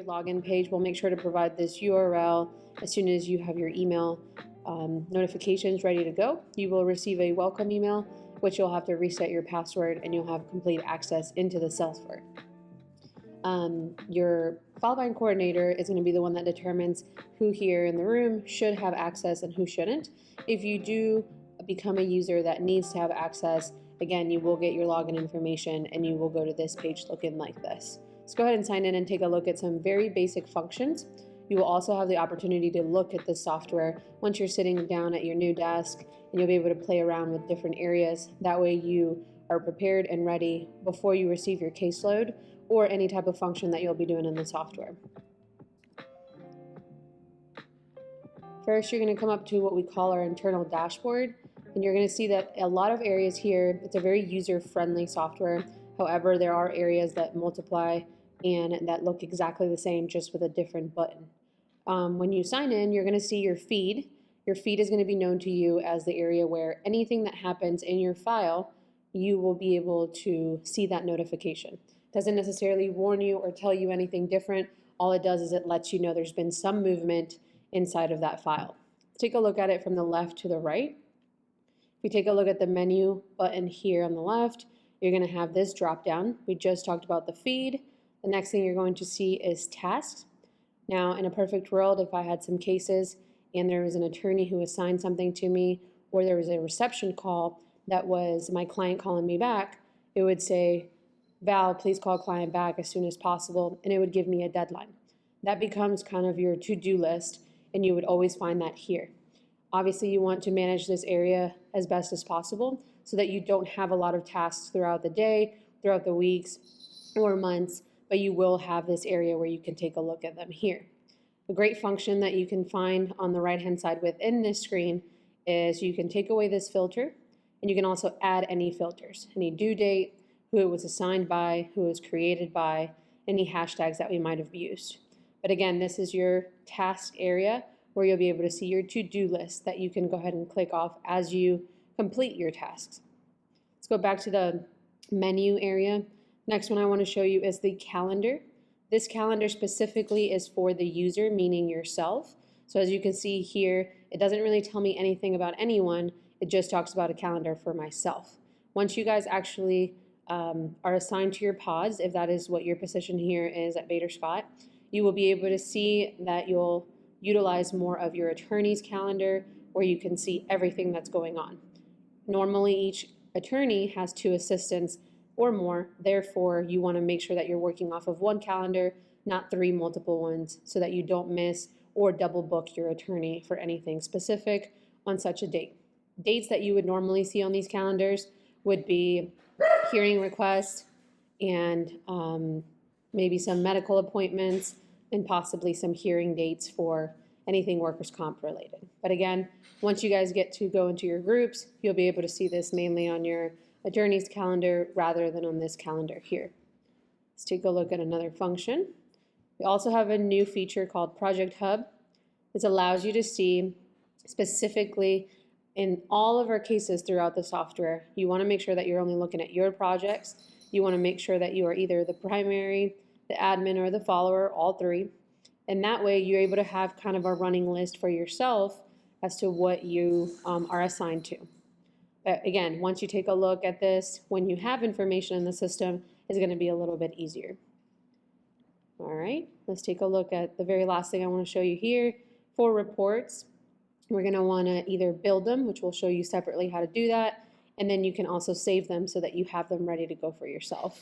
your login page, we'll make sure to provide this URL as soon as you have your email notifications ready to go. You will receive a welcome email, which you'll have to reset your password and you'll have complete access into the software. Your Filevine coordinator is going to be the one that determines who here in the room should have access and who shouldn't. If you do become a user that needs to have access, again, you will get your login information and you will go to this page looking like this. Let's go ahead and sign in and take a look at some very basic functions. You will also have the opportunity to look at the software once you're sitting down at your new desk, and you'll be able to play around with different areas. That way you are prepared and ready before you receive your caseload or any type of function that you'll be doing in the software. First, you're going to come up to what we call our internal dashboard, and you're going to see that a lot of areas here, it's a very user-friendly software. However, there are areas that multiply and that look exactly the same, just with a different button. When you sign in, you're going to see your feed. Your feed is going to be known to you as the area where anything that happens in your file, you will be able to see that notification. It doesn't necessarily warn you or tell you anything different. All it does is it lets you know there's been some movement inside of that file. Take a look at it from the left to the right. If you take a look at the menu button here on the left, you're going to have this drop down. We just talked about the feed. The next thing you're going to see is tasks. Now, in a perfect world, if I had some cases and there was an attorney who assigned something to me, or there was a reception call that was my client calling me back, it would say, Val, please call client back as soon as possible, and it would give me a deadline. That becomes kind of your to-do list, and you would always find that here. Obviously, you want to manage this area as best as possible so that you don't have a lot of tasks throughout the day, throughout the weeks, or months, but you will have this area where you can take a look at them here. A great function that you can find on the right-hand side within this screen is you can take away this filter, and you can also add any filters, any due date, who it was assigned by, who it was created by, any hashtags that we might have used. But again, this is your task area where you'll be able to see your to-do list that you can go ahead and click off as you complete your tasks. Let's go back to the menu area. Next one I want to show you is the calendar. This calendar specifically is for the user, meaning yourself. So as you can see here, it doesn't really tell me anything about anyone. It just talks about a calendar for myself. Once you guys actually are assigned to your pods, if that is what your position here is at Bader Scott, you will be able to see that you'll utilize more of your attorney's calendar where you can see everything that's going on. Normally, each attorney has 2 assistants or more. Therefore, you want to make sure that you're working off of one calendar, not 3 multiple ones, so that you don't miss or double book your attorney for anything specific on such a date. Dates that you would normally see on these calendars would be hearing requests and maybe some medical appointments and possibly some hearing dates for anything workers' comp related. But again, once you guys get to go into your groups, you'll be able to see this mainly on your attorney's calendar rather than on this calendar here. Let's take a look at another function. We also have a new feature called Project Hub. This allows you to see specifically in all of our cases throughout the software. You want to make sure that you're only looking at your projects. You want to make sure that you are either the primary, the admin, or the follower, all 3. And that way you're able to have kind of a running list for yourself as to what you are assigned to. But again, once you take a look at this, when you have information in the system, it's going to be a little bit easier. All right, let's take a look at the very last thing I want to show you here. For reports, we're going to want to either build them, which we'll show you separately how to do that, and then you can also save them so that you have them ready to go for yourself.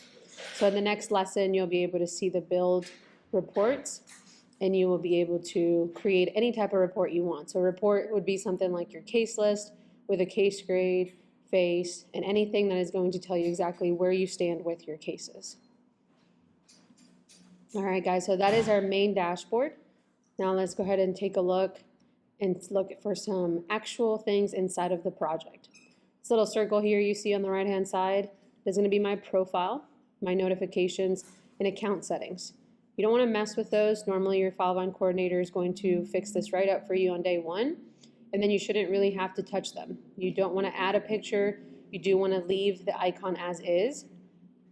So in the next lesson, you'll be able to see the build reports, and you will be able to create any type of report you want. So a report would be something like your case list with a case grade, face, and anything that is going to tell you exactly where you stand with your cases. All right, guys, so that is our main dashboard. Now let's go ahead and take a look and look for some actual things inside of the project. This little circle here you see on the right-hand side is going to be my profile, my notifications, and account settings. You don't want to mess with those. Normally your Filevine coordinator is going to fix this right up for you on day 1, and then you shouldn't really have to touch them. You don't want to add a picture. You do want to leave the icon as is.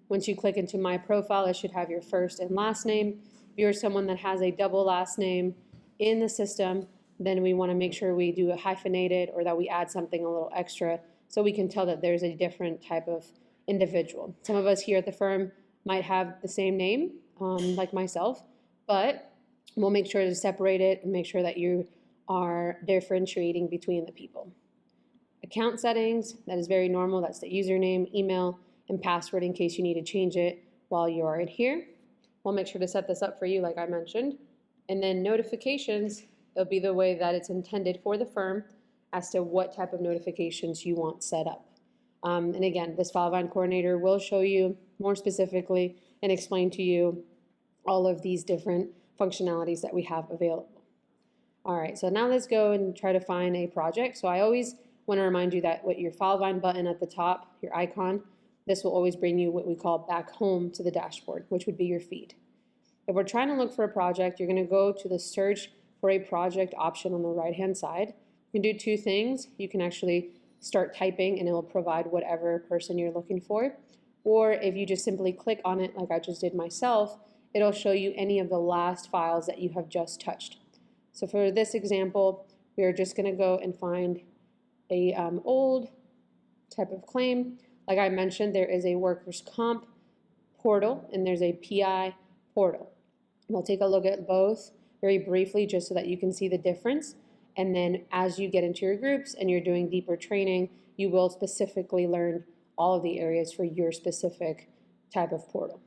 Once you click into my profile, it should have your first and last name, If you're someone that has a double last name in the system, then we want to make sure we do a hyphenated or that we add something a little extra so we can tell that there's a different type of individual. Some of us here at the firm might have the same name, like myself, but we'll make sure to separate it and make sure that you are differentiating between the people. Account settings, that is very normal. That's the username, email, and password in case you need to change it while you are in here. We'll make sure to set this up for you like I mentioned. And then notifications, it'll be the way that it's intended for the firm as to what type of notifications you want set up. And again, this Filevine coordinator will show you more specifically and explain to you all of these different functionalities that we have available. All right, so now let's go and try to find a project. So I always want to remind you that with your Filevine button at the top, your icon, this will always bring you what we call back home to the dashboard, which would be your feed. If we're trying to look for a project, you're going to go to the search for a project option on the right-hand side. You can do two things. You can actually start typing and it will provide whatever person you're looking for. Or if you just simply click on it like I just did myself, it'll show you any of the last files that you have just touched. So for this example, we are just going to go and find a old type of claim. Like I mentioned, there is a workers' comp portal and there's a PI portal. We'll take a look at both very briefly just so that you can see the difference. And then as you get into your groups and you're doing deeper training, you will specifically learn all of the areas for your specific type of portal.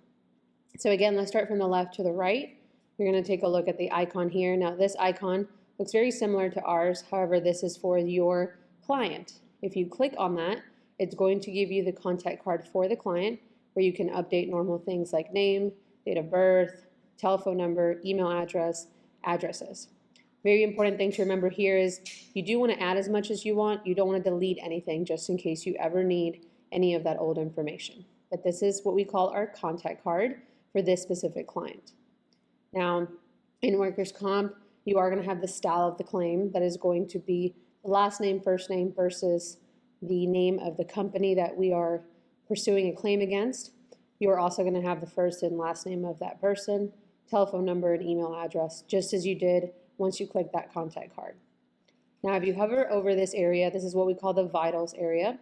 So again, let's start from the left to the right. You're going to take a look at the icon here. Now this icon looks very similar to ours. However, this is for your client. If you click on that, it's going to give you the contact card for the client where you can update normal things like name, date of birth, telephone number, email address, addresses. Very important thing to remember here is you do want to add as much as you want. You don't want to delete anything just in case you ever need any of that old information. But this is what we call our contact card for this specific client. Now, in workers' comp, you are going to have the style of the claim that is going to be the last name, first name versus the name of the company that we are pursuing a claim against. You are also going to have the first and last name of that person, telephone number, and email address, just as you did once you click that contact card. Now, if you hover over this area, this is what we call the vitals area.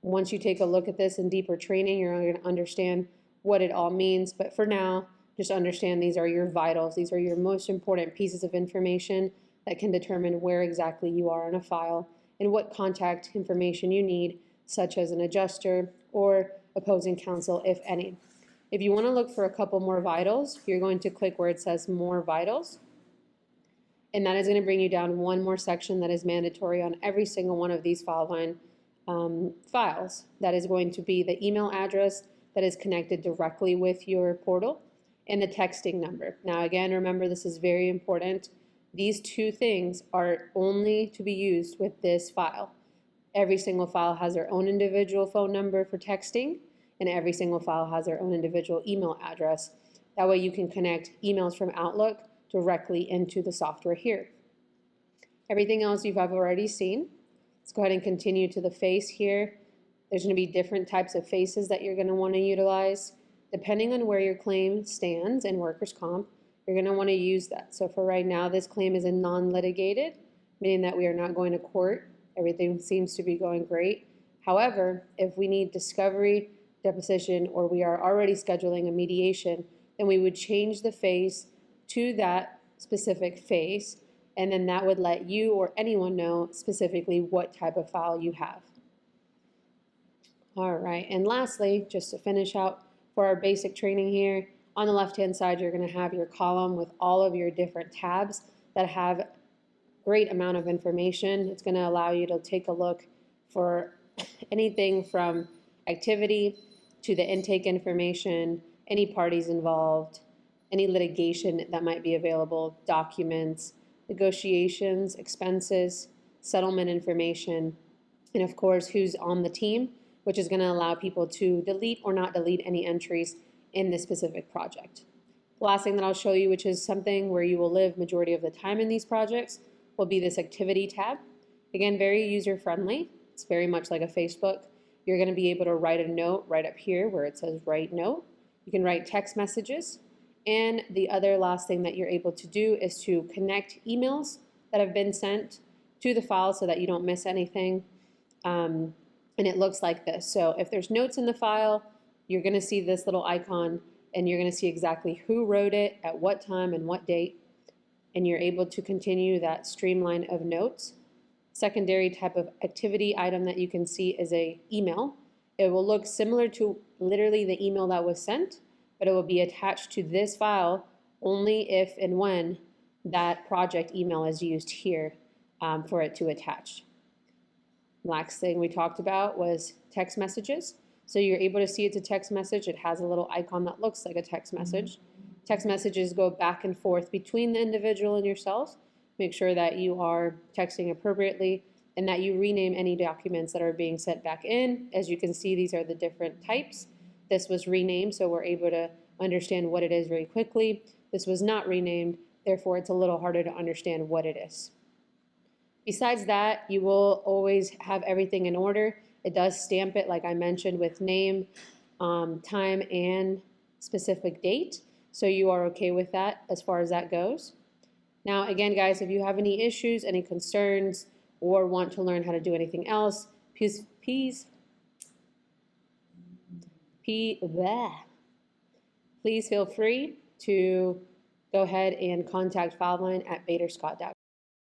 Once you take a look at this in deeper training, you're going to understand what it all means. But for now, just understand these are your vitals. These are your most important pieces of information that can determine where exactly you are in a file and what contact information you need, such as an adjuster or opposing counsel, if any. If you want to look for a couple more vitals, you're going to click where it says More Vitals. And that is going to bring you down one more section that is mandatory on every single one of these Filevine files. That is going to be the email address that is connected directly with your portal and the texting number. Now again, remember this is very important. These two things are only to be used with this file. Every single file has their own individual phone number for texting, and every single file has their own individual email address. That way you can connect emails from Outlook directly into the software here. Everything else you've already seen. Let's go ahead and continue to the face here. There's going to be different types of faces that you're going to want to utilize. Depending on where your claim stands in workers' comp, you're going to want to use that. So for right now, this claim is in non-litigated, meaning that we are not going to court. Everything seems to be going great. However, if we need discovery, deposition, or we are already scheduling a mediation, then we would change the face to that specific face, and then that would let you or anyone know specifically what type of file you have. All right, and lastly, just to finish out for our basic training here, on the left-hand side, you're going to have your column with all of your different tabs that have great amount of information. It's going to allow you to take a look for anything from activity to the intake information, any parties involved, any litigation that might be available, documents, negotiations, expenses, settlement information, and of course, who's on the team, which is going to allow people to delete or not delete any entries in this specific project. The last thing that I'll show you, which is something where you will live majority of the time in these projects, will be this activity tab. Again, very user-friendly. It's very much like a Facebook. You're going to be able to write a note right up here where it says write note. You can write text messages, And the other last thing that you're able to do is to connect emails that have been sent to the file so that you don't miss anything. And it looks like this. So if there's notes in the file, you're going to see this little icon and you're going to see exactly who wrote it, at what time and what date. And you're able to continue that streamline of notes. Secondary type of activity item that you can see is a email. It will look similar to literally the email that was sent, but it will be attached to this file only if and when that project email is used here for it to attach. Last thing we talked about was text messages. So you're able to see it's a text message. It has a little icon that looks like a text message. Text messages go back and forth between the individual and yourselves. Make sure that you are texting appropriately and that you rename any documents that are being sent back in. As you can see, these are the different types. This was renamed, so we're able to understand what it is very quickly. This was not renamed, therefore it's a little harder to understand what it is. Besides that, you will always have everything in order. It does stamp it, like I mentioned, with name, time, and specific date. So you are okay with that as far as that goes. Now, again, guys, if you have any issues, any concerns, or want to learn how to do anything else, please feel free to go ahead and contact Filevine at baderscott.com.